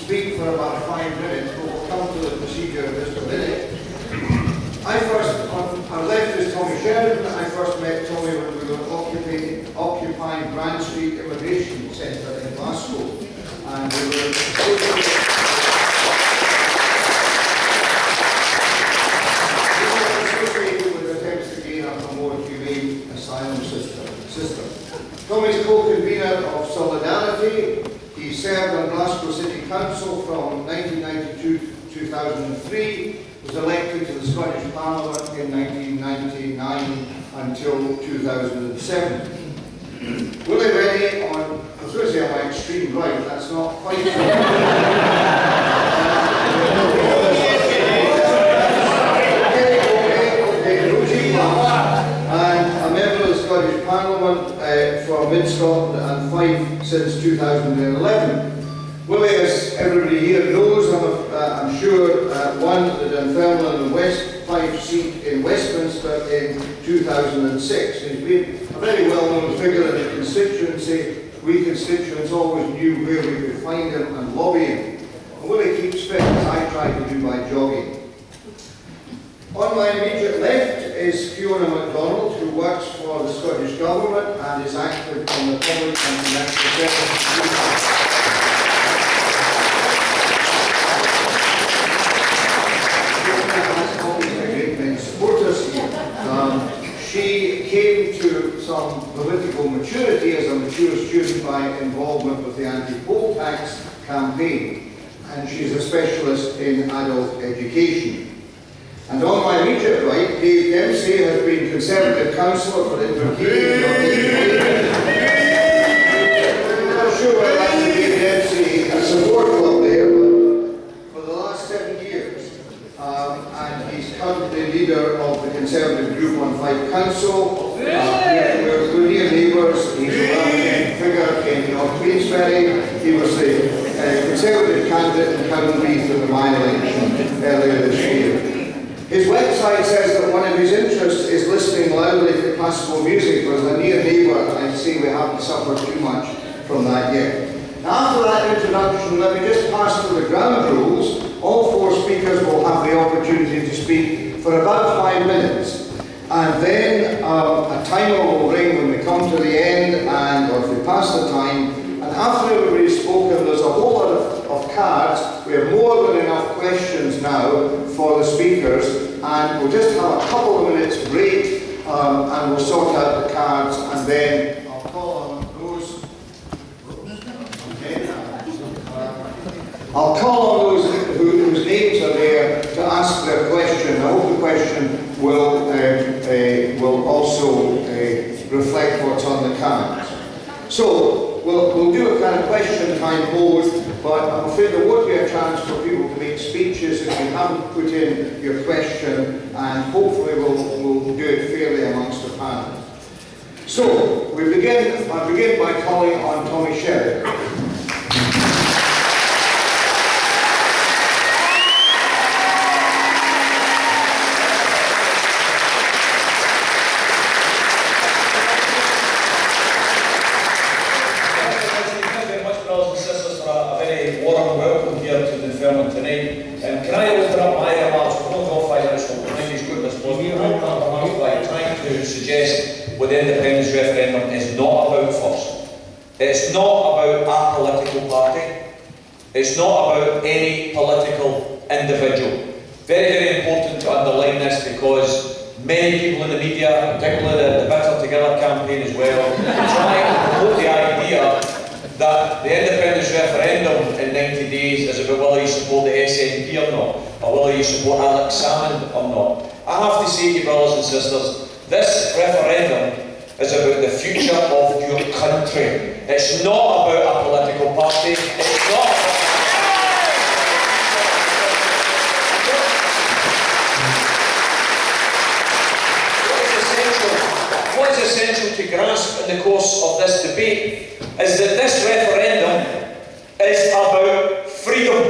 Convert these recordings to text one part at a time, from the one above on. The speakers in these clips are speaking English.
speak for about 5 minutes, but we'll come to the procedure in just a minute. Our left is Tommy Sheridan. I first met Tommy when we were occupying Grand Street Immigration Centre in Glasgow. And we were associated with attempts to gain a more humane asylum system. Tommy's co-convener of Solidarity. He served on Glasgow City Council from 1992 to 2003, was elected to the Scottish Parliament in 1999 until 2007. Willie Rennie I was going to say on my extreme right, that's not quite and a member of the Scottish Parliament for Mid-Scotland and Fife since 2011. Willie, as everybody here knows, I'm sure, won the Dunfermline and West Fife seat in Westminster in 2006. He's been a very well-known figure in the constituency. We constituents always knew where we could find him and lobby him. And Willie keeps fit, as I try to do by jogging. On my immediate left is Fiona MacDonald, who works for the Scottish Government and is active on the public and financial services. She came to some political maturity as a mature student by involvement with the anti-poll tax campaign, and she's a specialist in adult education. And on my immediate right, Dave Dempsey has been Conservative Councillor for Inverkeithing. I'm not sure whether that's Dave Dempsey a support club there, but for the last 7 years. And he's currently leader of the Conservative group on Fife Council. We're near neighbours. He's a well-known figure in North Queensferry. He was the Conservative candidate in County in the by-election earlier this year. His website says that one of his interests is listening loudly to classical music. As a near neighbour, I see we haven't suffered too much from that yet. Now, after that introduction, let me just pass through the ground rules. All 4 speakers will have the opportunity to speak for about 5 minutes. And then a timer will ring when we come to the end, or if we pass the time. And after everybody's spoken, there's a whole lot of cards. We have more than enough questions now for the speakers. And we'll just have a couple of minutes break, and we'll sort out the cards, and then I'll call on those. I'll call on those whose names are there to ask their question. I hope the question will also reflect what's on the cards. So we'll do a kind of question time hold, but I'm afraid there won't be a chance for people to make speeches if you haven't put in your question, and hopefully we'll do it fairly amongst the panel. So I begin by calling on Tommy Sheridan. Tonight. Can I open up my remarks? We're not off 5 minutes from behind these group, I suppose. We're open up remarks by trying to suggest what the independence referendum is not about first. It's not about a political party. It's not about any political individual. Very, very important to underline this, because many people in the media, particularly the Better Together campaign as well, try to promote the idea that the independence referendum in 90 days is about whether you support the SNP or not, or whether you support Alex Salmond or not. I have to say to you, brothers and sisters, this referendum is about the future of your country. It's not about a political party. It's not about... What is essential to grasp in the course of this debate is that this referendum is about freedom.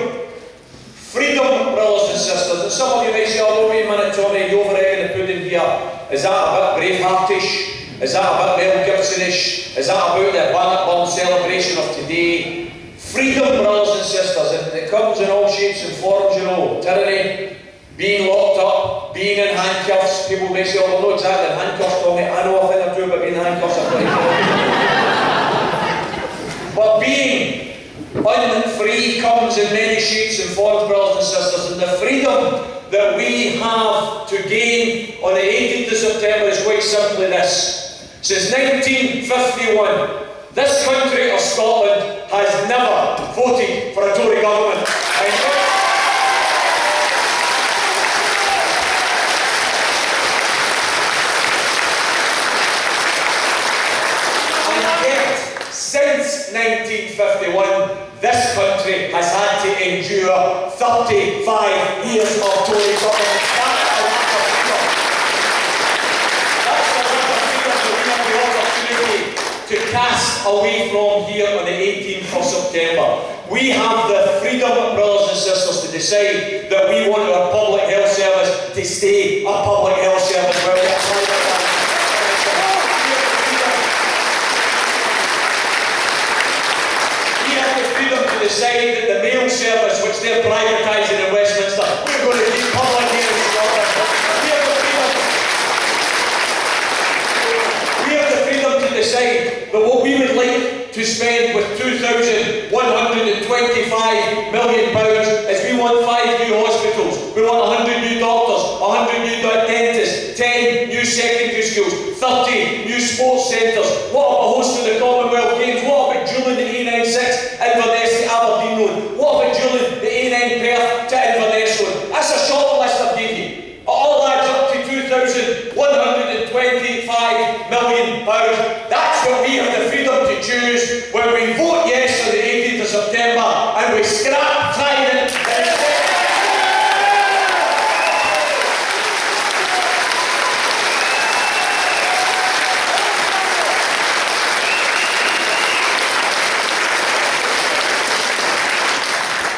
Freedom, brothers and sisters. And some of you might say, oh, wait a minute, Tommy, you're over-egging the pudding here. Is that a bit Braveheartish? Is that a bit Mel Gibsonish? Is that about the Bannockburn celebration of today? Freedom, brothers and sisters, and it comes in all shapes and forms, you know. Tyranny, being locked up, being in handcuffs. People may say, oh, I'm not exactly in handcuffs, Tommy. I know a thing or two about being in handcuffs. But being unfree comes in many shapes and forms, brothers and sisters, and the freedom that we have to gain on the 18th of September is quite simply this. Since 1951, this country of Scotland has never voted for a Tory government. And yet, since 1951, this country has had to endure 35 years of Tory government. That's the lack of freedom that we have the opportunity to cast away from here on the 18th of September. We have the freedom, brothers and sisters, to decide that we want our public health service to stay a public health service where we apply for that. To decide that the mail service, which they're privatising in Westminster, we're going to keep public here in Scotland. We have the freedom to decide that what we would like to spend with £2,125 million is we want 5 new hospitals, we want 100 new doctors, 100 new dentists, 10 new secondary schools, 30 new sports centres. What about hosting the Commonwealth Games? What about dueling the A96 Inverness to Aberdeen Road? What about dueling the A9 Perth to Inverness Road? That's a short list I've given you. It all adds up to £2,125 million. That's what we have the freedom to choose when we vote yes on the 18th of September and we scrap Trident.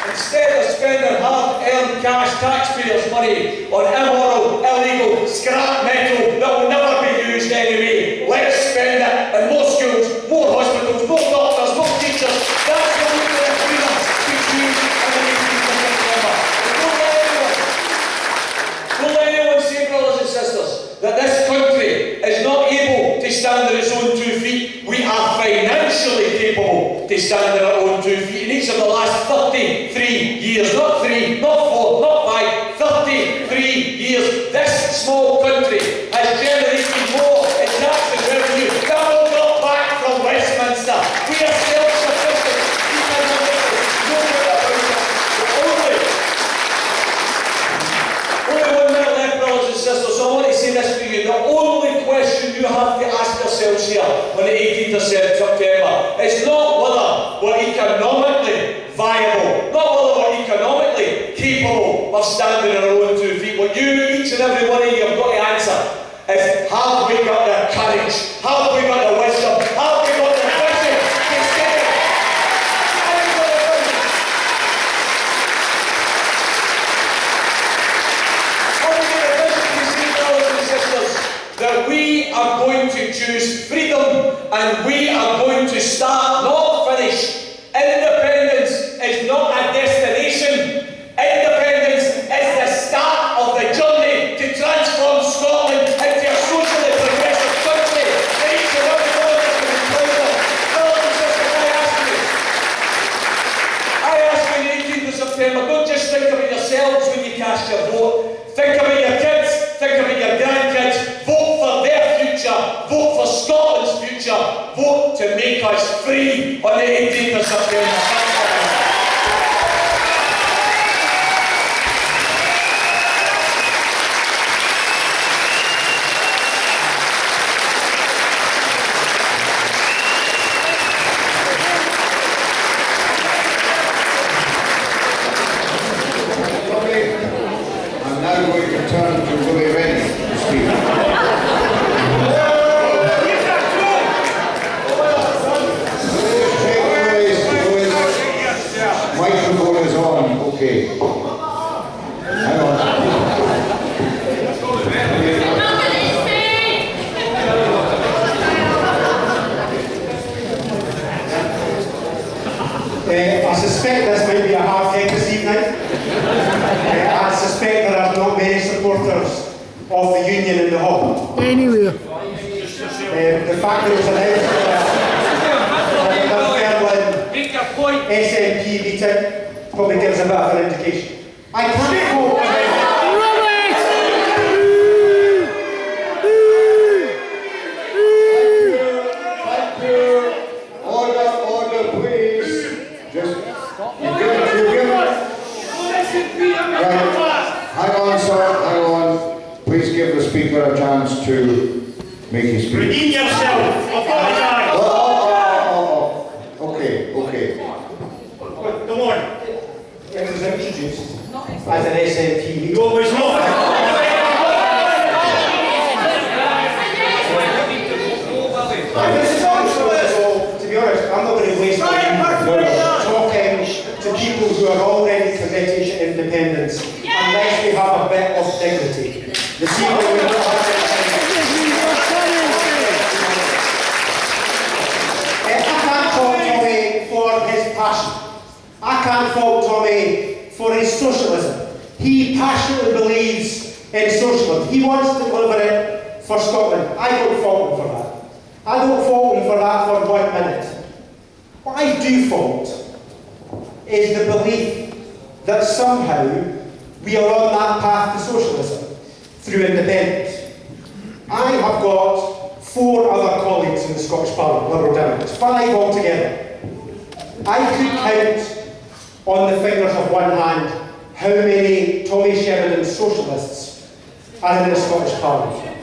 Instead of spending hard-earned cash taxpayers' money on immoral, illegal, scrap metal that will never be used anyway, let's spend it on more schools, more hospitals, more doctors, more teachers. That's what we have freedom to choose on the 18th of September. Don't let anyone say, brothers and sisters, that this country is not able to stand on its own 2 feet. We are financially capable to stand on our own 2 feet. In each of the last 33 years, not 3, not 4, not 5, 33 years, this small country has generated more in taxes revenue than we got back from Westminster. We are self-sufficient. We can do no more about it. Only 1 minute left, brothers and sisters, so I want to say this to you. The only question you have to ask yourselves here on the 18th of September is not whether we're economically viable, not whether we're economically capable of standing on our own 2 feet. What you, each and every one of you, have got to answer is, have we got the courage? Have we got the wisdom? Have we got the vision to stay? Have we got the vision to see, brothers and sisters, that we are going to choose freedom and we are going to start, not finish. Independence is not a destination. Independence is the start of the journey to transform Scotland into a socially progressive country that each and every one of us can be proud of. Brothers and sisters, I ask you on the 18th of September, don't just think about yourselves when you cast your vote. Think about your kids, think about your grandkids. Vote for their future. Vote for Scotland's future. Vote to make us free on the 18th of September. I'm now going to turn to Willie Rennie to speak. Microphone is on, okay. Hang on. I suspect this might be a hard thing to suspect there are not many supporters of the union in the hall. Anywhere. The fact that it was announced at the Dunfermline SNP meeting probably gives a bit of an indication. I can't fault Order, please. Just hang on, sir, hang on. Please give the speaker a chance to make his speech. Redeem yourself. Apologise. Okay. Go on. It was introduced as an SNP. No, it's not. This is also, to be honest, I'm not going to waste my time talking to people who are already committed to independence unless we have a bit of dignity. This evening we don't have I can't fault Tommy for his passion. I can't fault Tommy for his socialism. He passionately believes in socialism. He wants to deliver it for Scotland. I don't fault him for that. I don't fault him for that for 1 minute. What I do fault is the belief that somehow we are on that path to socialism through independence. I have got 4 other colleagues in the Scottish Parliament, Liberal Democrats, 5 altogether. I could count on the fingers of one hand how many Tommy Sheridan socialists are in the Scottish Parliament.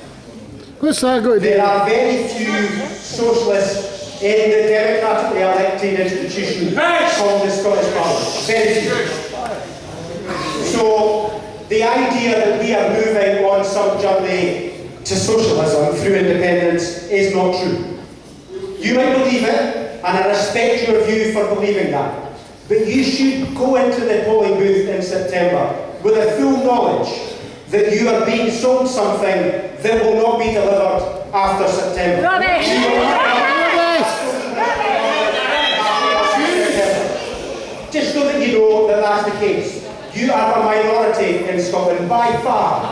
What's that got to do? There are very few socialists in the democratically elected institution called the Scottish Parliament. Very few. So the idea that we are moving on some journey to socialism through independence is not true. You might believe it, and I respect your view for believing that. But you should go into the polling booth in September with a full knowledge that you are being sold something that will not be delivered after September. Rubbish! Just so that you know that that's the case. You are a minority in Scotland by far.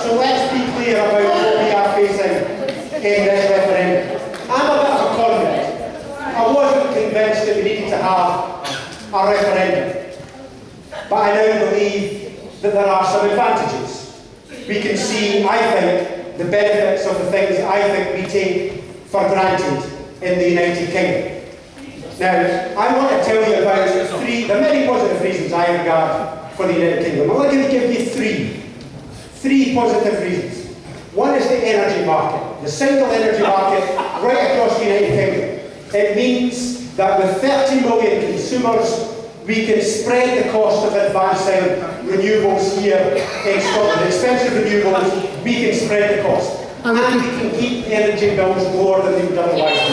So let's be clear about what we are facing in this referendum. I'm a bit of a convert. I wasn't convinced that we needed to have a referendum. But I now believe that there are some advantages. We can see, I think, the benefits of the things that I think we take for granted in the United Kingdom. Now, I want to tell you about the many positive reasons I regard for the United Kingdom. I'm going to give you three positive reasons. One is the energy market, the single energy market right across the United Kingdom. It means that with 30 million consumers, we can spread the cost of advancing renewables here in Scotland. Expensive renewables, we can spread the cost. And we can keep energy bills lower than they would otherwise be.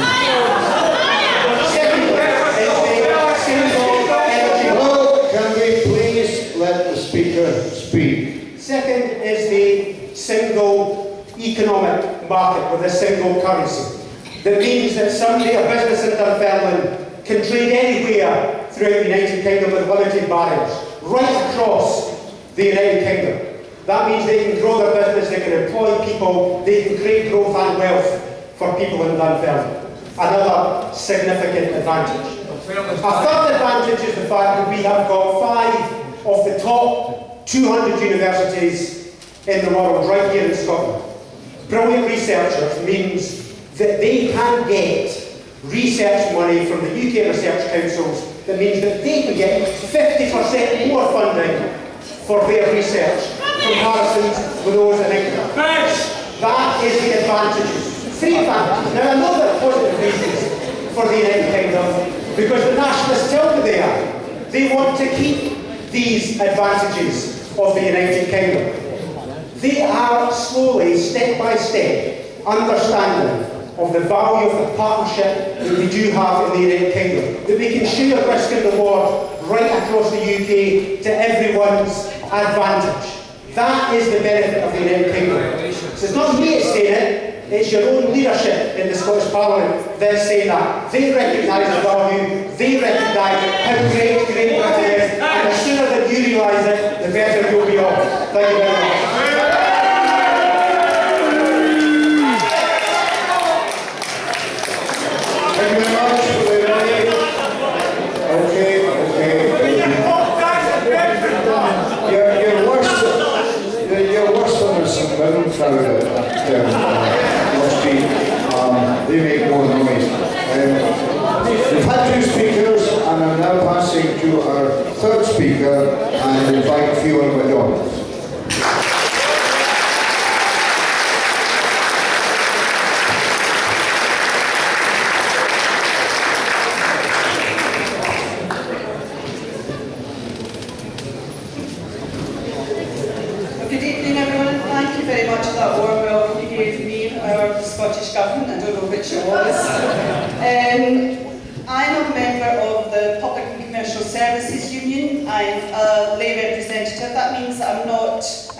Hello, can we please let the speaker speak? Second is the single economic market with a single currency. That means that somebody, a business in Dunfermline, can trade anywhere throughout the United Kingdom with limited barriers, right across the United Kingdom. That means they can grow their business, they can employ people, they can create growth and wealth for people in Dunfermline. Another significant advantage. A third advantage is the fact that we have got 5 of the top 200 universities in the world right here in Scotland. Brilliant researchers means that they can get research money from the UK research councils. That means that they can get 50% more funding for their research comparisons with those in England. That is the advantages. 3 advantages. Now, another positive reasons for the United Kingdom, because the nationalists tell me they want to keep these advantages of the United Kingdom. They are slowly, step by step, understanding of the value of the partnership that we do have in the United Kingdom. That we can share risk and reward right across the UK to everyone's advantage. That is the benefit of the United Kingdom. So it's not me saying it, it's your own leadership in the Scottish Parliament that say that. They recognise the value, they recognise how great Great Britain is, and the sooner that you realise it, the better you'll be off. Thank you very much. Thank you very much, Willie. Okay. You're worse than a suburban crowd at Wall Street. They make more noise. We've had 2 speakers, and I'm now passing to our 3rd speaker, and invite Fiona McDonald. Good evening, everyone. Thank you very much for that warm welcome you gave me, our Scottish Government. I don't know which it was. I'm a member of the Public and Commercial Services Union. I'm a lay representative. That means that I'm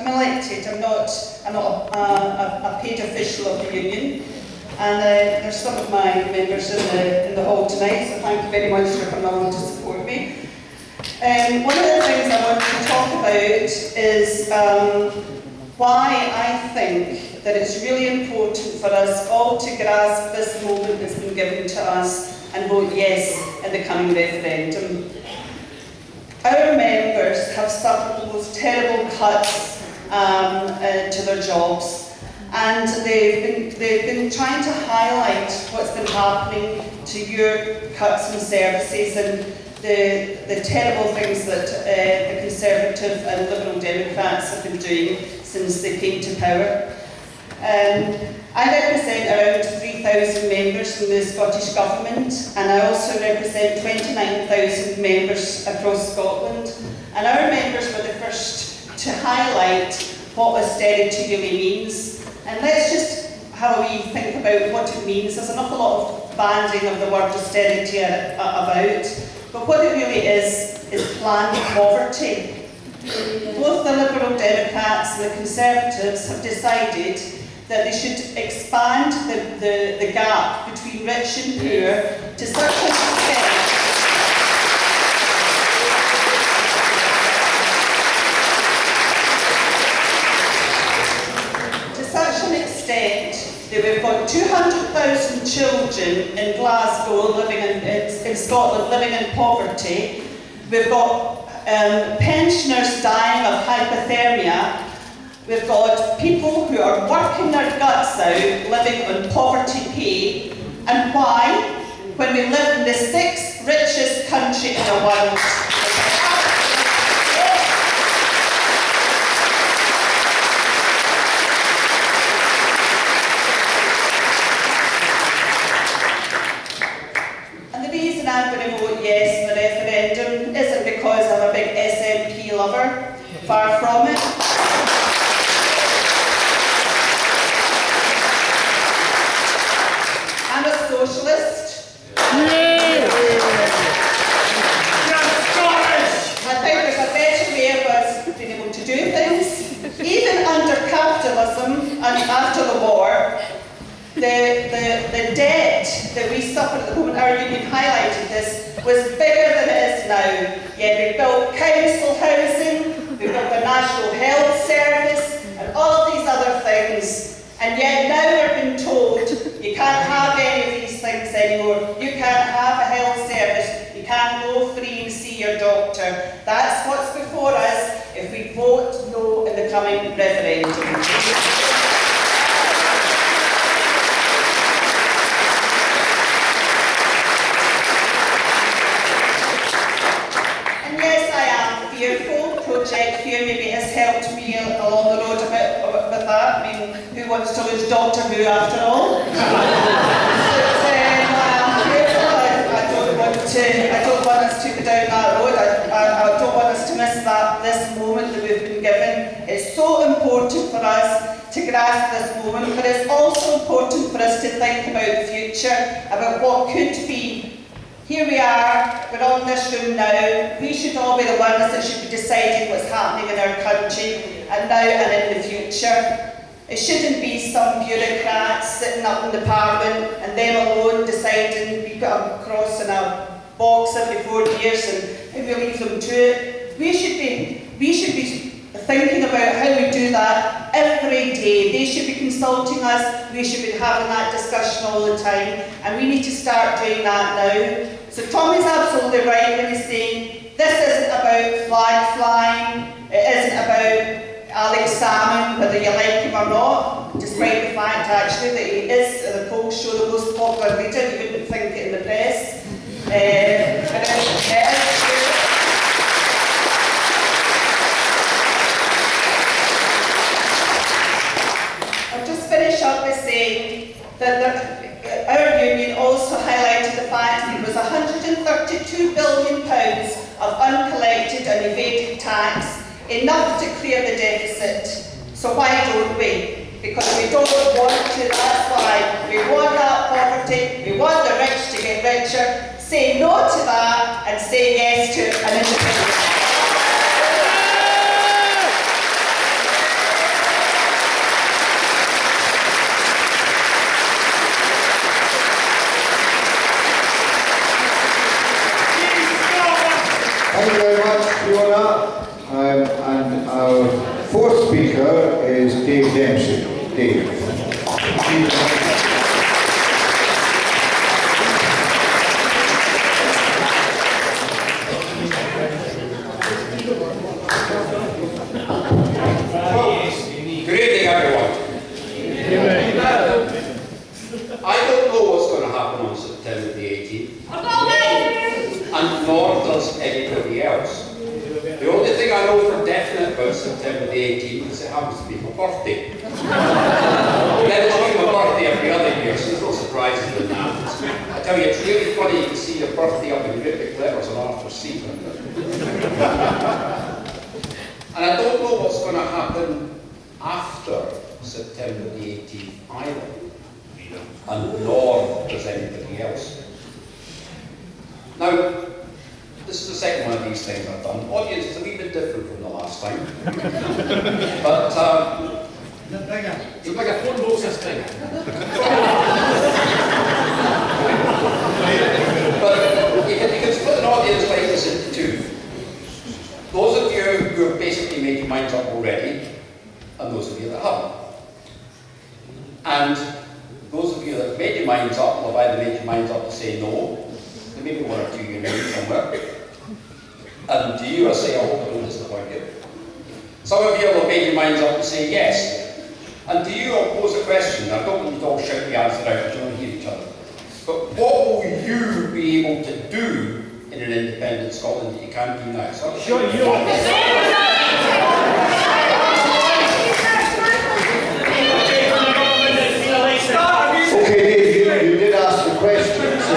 elected. I'm not a paid official of the union. And there's some of my members in the hall tonight, so thank you very much for coming along to support me. One of the things I want to talk about is why I think that it's really important for us all to grasp this moment that's been given to us and vote yes in the coming referendum. Our members have suffered the most terrible cuts to their jobs, and they've been trying to highlight what's been happening to your cuts and services and the terrible things that the Conservative and Liberal Democrats have been doing since they came to power. I represent around 3,000 members in the Scottish Government, and I also represent 29,000 members across Scotland. And our members were the first to highlight what austerity really means. And let's just have a wee think about what it means. There's an awful lot of banding of the word austerity about. But what it really is planned poverty. Both the Liberal Democrats and the Conservatives have decided that they should expand the gap between rich and poor to such an extent that we've got 200,000 children in Glasgow living in Scotland living in poverty. We've got pensioners dying of hypothermia. We've got people who are working their guts out living on poverty pay. And why? When we live in the 6th richest country in the world. I'm going to vote yes in the referendum isn't because I'm a big SNP lover, far from it. I'm a socialist. I think there's a better way of us being able to do things. Even under capitalism and after the war, the debt that we suffered at the moment, our union highlighted this, was bigger than it is now. Yet we built council housing, we built the National Health Service, and all of these other things. And yet now we're being told you can't have any of these things anymore. You can't have a health service. You can't go free and see your doctor. That's what's before us if we vote no in the coming referendum. Project Fear maybe has helped me along the road a bit with that. I mean, who wants to lose Doctor Who after all? I don't want us to go down that road. I don't want us to miss this moment that we've been given. It's so important for us to grasp this moment, but it's also important for us to think about the future, about what could be. Here we are, we're all in this room now. We should all be the ones that should be deciding what's happening in our country and now and in the future. It shouldn't be some bureaucrats sitting up in the Parliament and them alone deciding we put a cross in a box every 4 years and we leave them to it. We should be thinking about how we do that every day. They should be consulting us, we should be having that discussion all the time, and we need to start doing that now. So Tom is absolutely right when he's saying this isn't about flag flying, it isn't about Alex Salmon, whether you like him or not, despite the fact actually that he is, the polls show, the most popular leader. You wouldn't think it in the press. I'll just finish up by saying that our union also highlighted the fact that there was £132 billion of uncollected and evaded tax, enough to clear the deficit. So why don't we? Because we don't want to, that's why. We want that poverty, we want the rich to get richer. Say no to that and say yes to an independent. Thank you very much, Fiona. And our fourth speaker is Dave Dempsey. Dave. Good evening, everyone. I don't know what's going to happen on September the 18th. And nor does anybody else. The only thing I know for definite about September the 18th is it happens to be my birthday. Then it's been my birthday every other year, so there's no surprises in that. I tell you, it's really funny to see your birthday up in great big letters on Arthur's seat. And I don't know what's going to happen after September the 18th either. And nor does anybody else. Now, this is the second one of these things I've done. The audience is a wee bit different from the last time. But, it's like a phone box this thing. But you can split an audience like this into two. Those of you who have basically made your minds up already, and those of you that haven't. And those of you that have made your minds up will have either made your minds up to say no, there may be one or two you know somewhere. And to you I say, I hope I don't disappoint you. Some of you will have made your minds up to say yes. And to you I'll pose a question. I don't want you to all shout the answer out, but you don't hear each other. But what will you be able to do in an independent Scotland that you can't do now? So sure you Okay, Dave, you did ask the question, so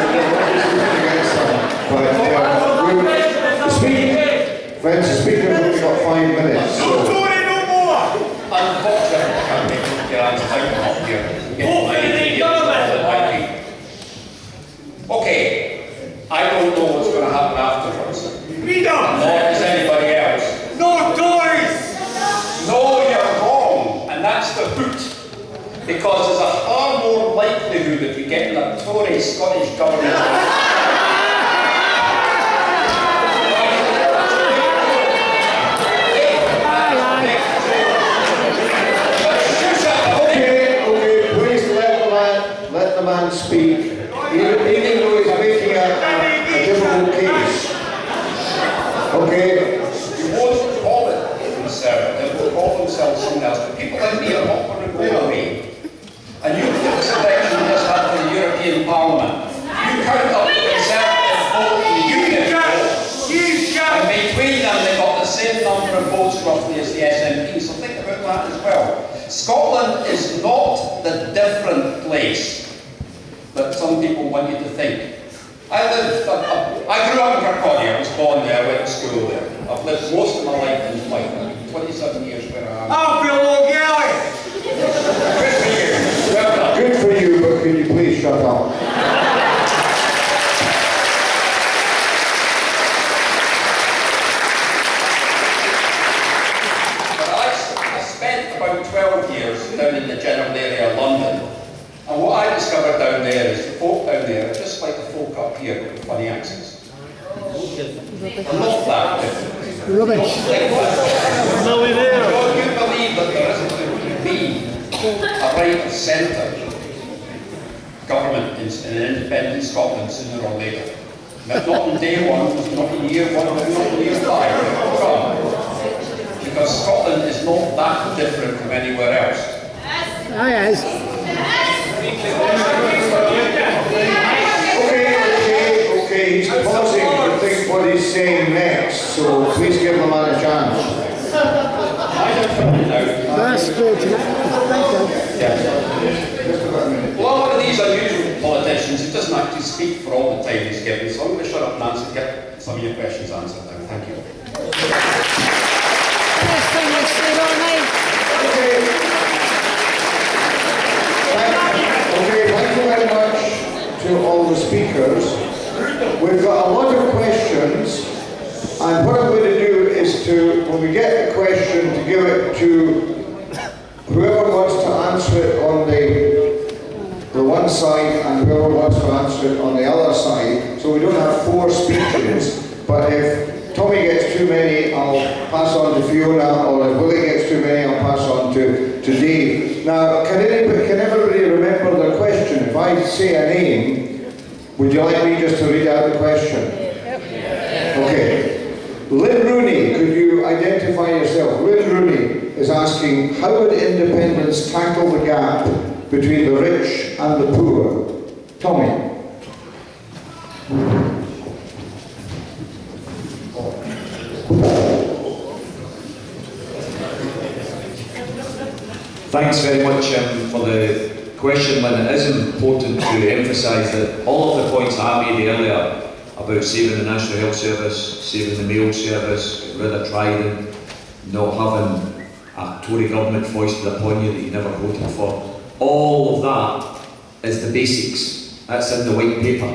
friends, the speaker has only got 5 minutes. So. Unfortunately, I can't make your answers out up here. Okay, I don't know what's going to happen afterwards. We don't! Nor does anybody else. No Tories! No, you're wrong, and that's the hoot. Because there's a far more likelihood of you getting a Tory Scottish government. Let the man speak, even though he's making a difficult case. Okay? You won't call it Conservative, they'll call themselves something else. But people like me are not going to go away. And you look at this election we just had for the European Parliament. You count up the Conservative vote and the Union vote. And between them they got the same number of votes roughly as the SNP. So think about that as well. Scotland is not the different place that some people want you to think. I grew up in Kirkcaldy, I was born there, I went to school there. I've lived most of my life in Fife, 27 years where I am. I feel low gallery! Good for you. Well done. Good for you, but can you please shut up? But I spent about 12 years down in up here with funny accents. Not that different. Rubbish. No, we do. Don't you believe that there isn't going to be a right of centre government in an independent Scotland sooner or later? Not on day one, not in year one, not in year 5. Come. Because Scotland is not that different from anywhere else. Aye, yes. Okay, he's pausing to think what he's saying next, so please give the man a chance. That's good. Thank you. Well, one of these unusual politicians who doesn't actually speak for all the time he's given, so I'm going to shut up and answer, get some of your questions answered now. Thank you. Okay, thank you very much to all the speakers. We've got a lot of questions, and what I'm going to do is to, when we get a question, to give it to whoever wants to answer it on the one side and whoever wants to answer it on the other side, so we don't have 4 speeches. But if Tommy gets too many, I'll pass on to Fiona, or if Willie gets too many, I'll pass on to Dave. Now, can everybody remember the question? If I say a name, would you like me just to read out the question? Yep. Okay. Lynn Rooney, could you identify yourself? Lynn Rooney is asking, how would independence tackle the gap between the rich and the poor? Tommy. Thanks very much for the question, Lynn. It is important to emphasise that all of the points I made earlier about saving the National Health Service, saving the mail service, getting rid of Trident, not having a Tory government foisted upon you that you never voted for, all of that is the basics. That's in the white paper.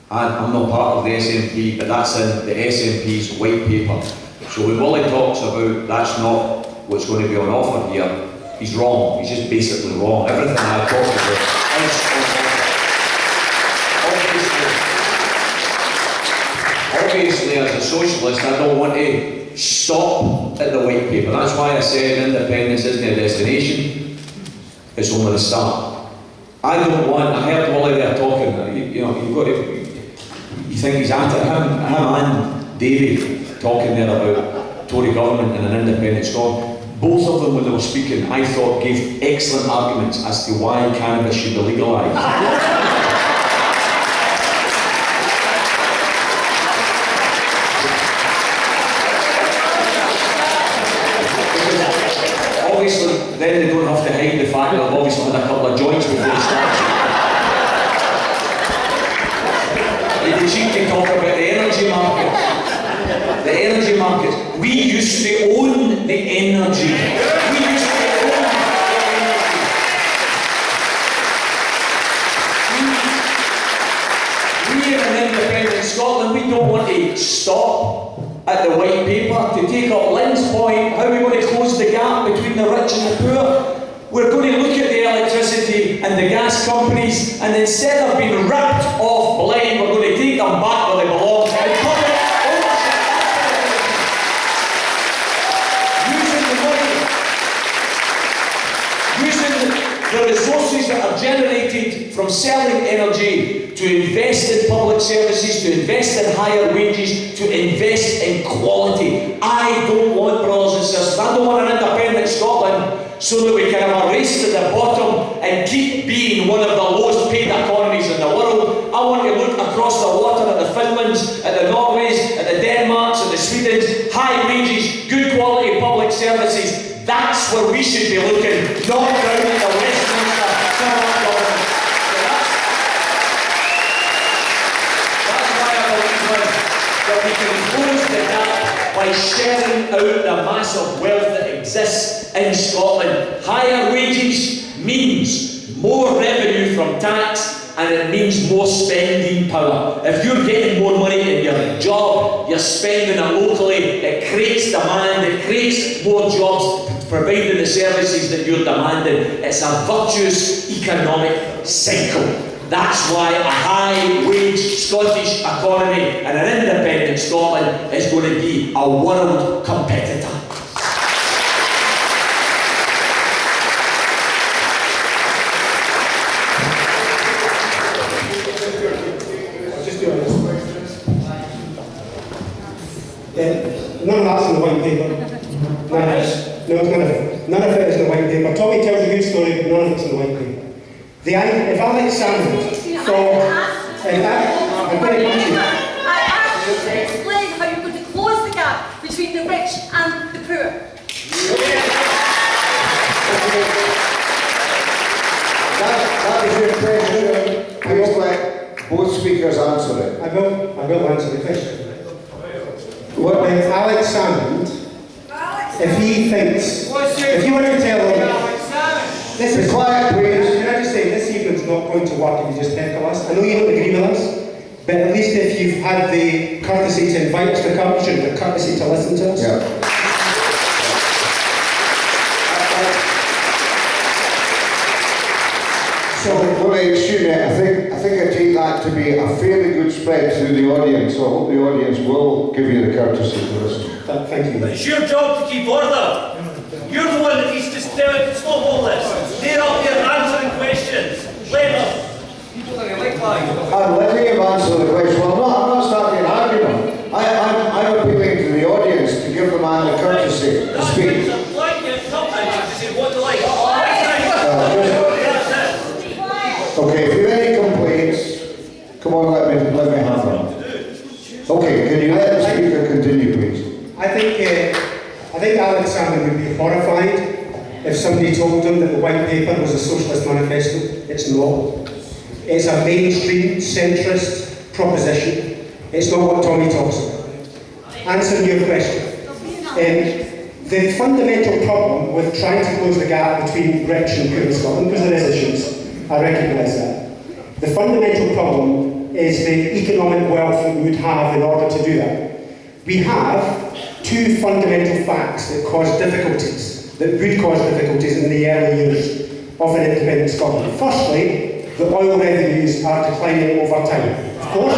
I'm not part of the SNP, but that's in the SNP's white paper. So when Willie talks about that's not what's going to be on offer here, he's wrong. He's just basically wrong. Everything I've talked about is obviously, as a socialist, I don't want to stop at the white paper. That's why I said independence isn't a destination, it's only the start. I don't want, I heard Willie there talking, you've got to, you think he's at it, him and David talking there about Tory government and an independent Scotland. Both of them, when they were speaking, I thought gave excellent arguments as to why cannabis should be legalised. Obviously, then they don't have to hide the fact that I've obviously had a couple of joints before they start. They cheat to talk about the energy market. The energy market. We used to own the energy. We used to own the energy. We are an independent Scotland. We don't want to stop at the white paper. To take up Lynn's point, how are we going to close the gap between the rich and the poor? We're going to look at the electricity and the gas companies, and instead of being ripped off blind, we're going to take them back where they belong. The resources that are generated from selling energy to invest in public services, to invest in higher wages, to invest in quality. I don't want, brothers and sisters, I don't want an independent Scotland so that we can have a race to the bottom and keep being one of the lowest paid economies in the world. I want to look across the water at the Finlands, at the Norways, at the Denmarks, at the Swedens, high wages, good quality public services. That's where we should be looking, not down at the Westminster government. That's why I believe that we can close the gap by sharing out the massive wealth that exists in Scotland. Higher wages means more revenue from tax, and it means more spending power. If you're getting more money in your job, you're spending it locally, it creates demand, it creates more jobs, providing the services that you're demanding. It's a virtuous economic cycle. That's why a high-wage Scottish economy and an independent Scotland is going to be a world competitor. None of that's in the white paper. None of it. No, none of it. None of it is in the white paper. Tommy tells a good story, but none of it's in the white paper. If Alex Salmond thought, I'm going to come to you. I asked you to explain how you're going to close the gap between the rich and the poor. That is your question. Please let both speakers answer it. I will answer the question. With Alex Salmond, if he thinks, if you want to tell him, this is Quiet, please. Can I just say, this evening's not going to work if you just heckle us. I know you don't agree with us, but at least if you've had the courtesy to invite us to come, you should have the courtesy to listen to us. Yeah. So, Willie, excuse me, I think I take that to be a fairly good spread through the audience, so I hope the audience will give you the courtesy to listen. Thank you. It's your job to keep order. You're the one that needs to stop all this. They're up here answering questions. Let them. I'm letting him answer the question. Well, no, I'm not starting an argument. I'm appealing to the audience to give the man the courtesy to speak. That's a blanket coverage to say what they like. Okay, if you have any complaints, come on, let me have them. Okay, can you let the speaker continue, please? I think Alex Salmond would be horrified if somebody told him that the white paper was a socialist manifesto. It's not. It's a mainstream, centrist proposition. It's not what Tommy talks about. Answering your question. The fundamental problem with trying to close the gap between rich and poor in Scotland, because there is issues, I recognise that. The fundamental problem is the economic wealth that we would have in order to do that. We have two fundamental facts that cause difficulties, that would cause difficulties in the early years of an independent Scotland. Firstly, the oil revenues are declining over time. Of course.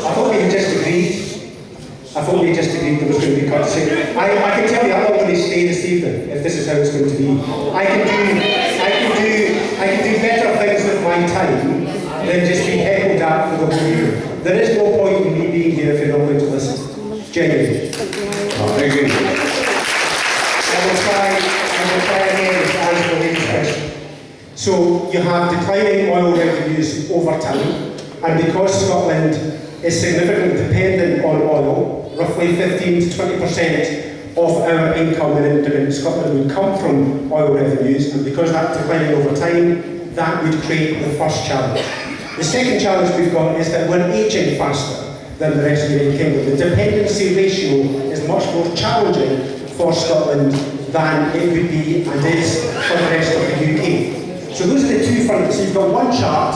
I thought we had just agreed. There was going to be courtesy. I can tell you I'm not going to stay this evening if this is how it's going to be. I can do better things with my time than just be heckled at for the whole year. There is no point in me being here if you're not going to listen. Genuinely. Thank you. I will try again to answer the lady's question. So you have declining oil revenues over time, and because Scotland is significantly dependent on oil, roughly 15 to 20% of our income in independent Scotland would come from oil revenues, and because that's declining over time, that would create the first challenge. The second challenge we've got is that we're ageing faster than the rest of the United Kingdom. The dependency ratio is much more challenging for Scotland than it would be and is for the rest of the UK. So those are the two fundamentals. So you've got one chart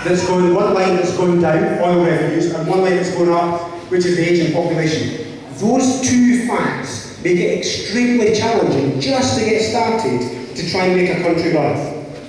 that's going, one line that's going down, oil revenues, and one line that's going up, which is the ageing population. Those two facts make it extremely challenging just to get started to try and make a country run.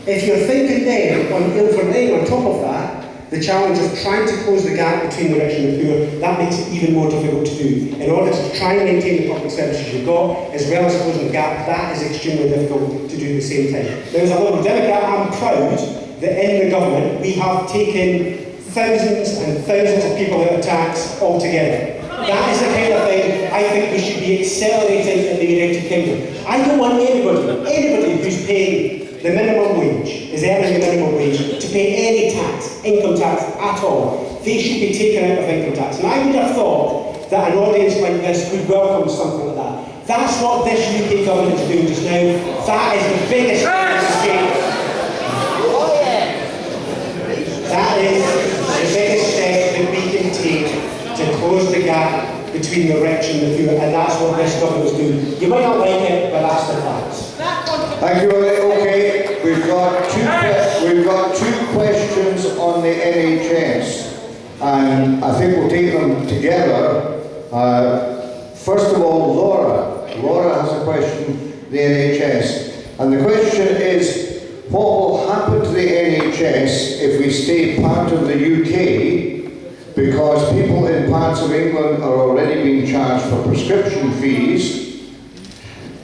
If you're thinking then on top of that, the challenge of trying to close the gap between the rich and the poor, that makes it even more difficult to do. In order to try and maintain the public services you've got, as well as closing the gap, that is extremely difficult to do at the same time. Now, as a Liberal Democrat, I'm proud that in the government we have taken thousands and thousands of people out of tax altogether. That is the kind of thing I think we should be accelerating in the United Kingdom. I don't want anybody who's paying the minimum wage, is earning the minimum wage, to pay any tax, income tax at all. They should be taken out of income tax. And I would have thought that an audience like this would welcome something like that. That's what this UK government is doing just now. That is the biggest mistake. That is the biggest step that we can take to close the gap between the rich and the poor, and that's what this government is doing. You might not like it, but that's the facts. Thank you, Willie. Okay, we've got two questions on the NHS, and I think we'll take them together. First of all, Laura has a question, the NHS. And the question is, what will happen to the NHS if we stay part of the UK, because people in parts of England are already being charged for prescription fees?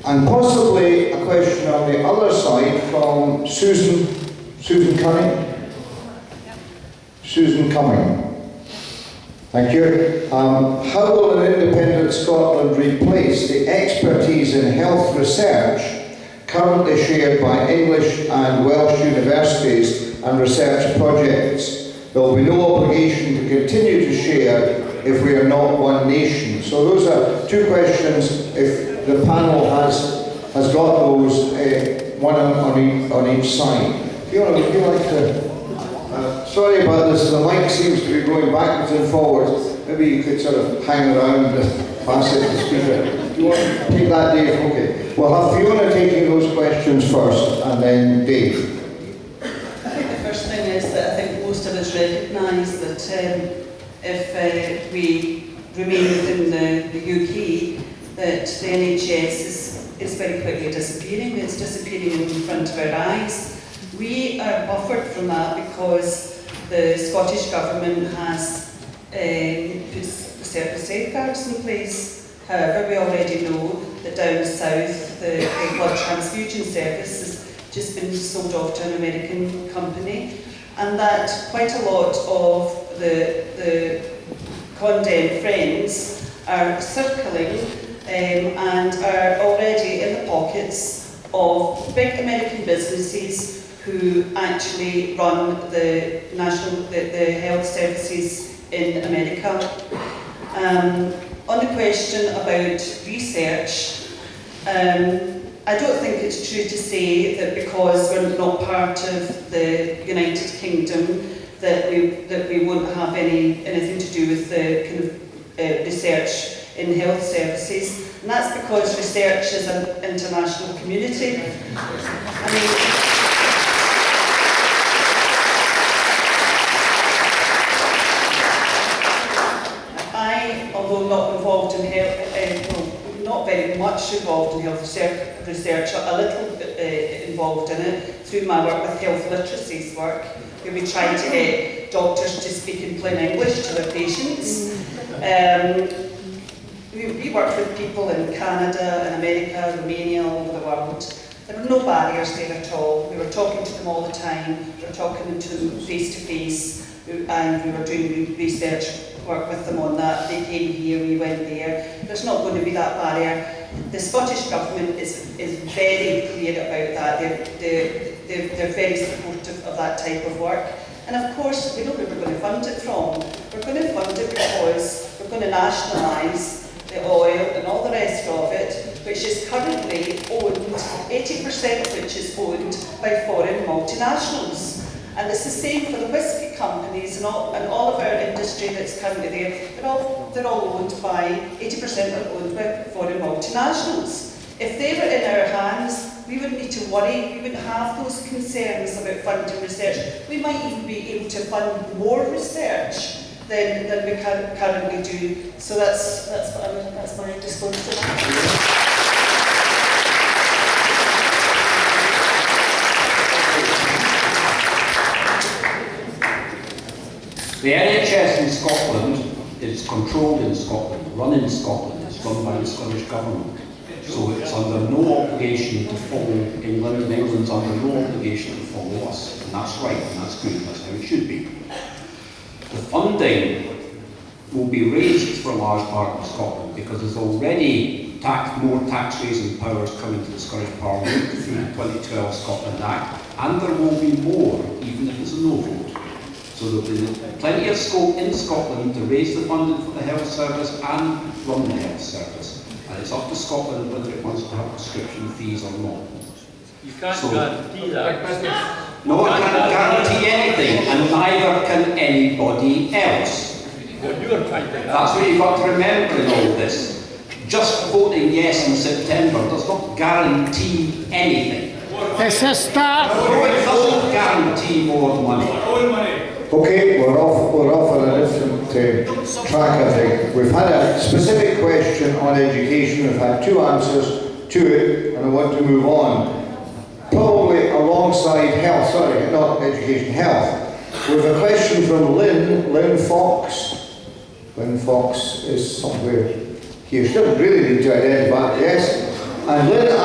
And possibly a question on the other side from Susan Cumming. Susan Cumming. Thank you. How will an independent Scotland replace the expertise in health research currently shared by English and Welsh universities and research projects? There will be no obligation to continue to share if we are not one nation. So those are two questions. If the panel has got those, one on each side. Fiona, would you like to? Sorry about this, the mic seems to be going backwards and forwards. Maybe you could sort of hang around and pass it to the speaker. Do you want to take that, Dave? Okay. We'll have Fiona taking those questions first, and then Dave. I think the first thing is that I think most of us recognise that if we remain within the UK, that the NHS is very quickly disappearing. It's disappearing in front of our eyes. We are buffered from that because the Scottish Government has put certain safeguards in place. However, we already know that down south the blood transfusion service has just been sold off to an American company, and that quite a lot of the condemned friends are circling and are already in the pockets of big American businesses who actually run the health services in America. On the question about research, I don't think it's true to say that because we're not part of the United Kingdom that we won't have anything to do with the kind of research in health services, and that's because research is an international community. I mean, although not involved in health, not very much involved in health research, a little bit involved in it through my work with health literacies work, where we try to get doctors to speak in plain English to their patients. We work with people in Canada, in America, Romania, all over the world. There were no barriers there at all. We were talking to them all the time. We were talking to them face to face, and we were doing research work with them on that. They came here, we went there. There's not going to be that barrier. The Scottish Government is very clear about that. They're very supportive of that type of work. And of course, we know where we're going to fund it from. We're going to fund it because we're going to nationalise the oil and all the rest of it, which is currently owned, 80% of which is owned by foreign multinationals. And it's the same for the whisky companies and all of our industry that's currently there. They're all owned by, 80% are owned by foreign multinationals. If they were in our hands, we wouldn't need to worry, we wouldn't have those concerns about funding research. We might even be able to fund more research than we currently do. So that's my response to that. The NHS in Scotland is controlled in Scotland, run in Scotland, it's run by the Scottish Government. So it's under no obligation to follow England, and England's under no obligation to follow us. And that's right, and that's good, that's how it should be. The funding will be raised for a large part of Scotland because there's already more tax raising powers coming to the Scottish Parliament through the 2012 Scotland Act, and there will be more, even if it's a no vote. So there'll be plenty of scope in Scotland to raise the funding for the health service and run the health service. And it's up to Scotland whether it wants to have prescription fees or not. You can't guarantee that. No, I can't guarantee anything, and neither can anybody else. What you're trying to That's what you've got to remember in all this. Just voting yes in September does not guarantee anything. It's a start. No, it doesn't guarantee more money. Okay, we're off on a different track, I think. We've had a specific question on education, we've had two answers to it, and I want to move on. probably alongside health, sorry, not education, health. We have a question from Lynn Fox. Lynn Fox is somewhere here. She doesn't really need to identify, yes. And Lynn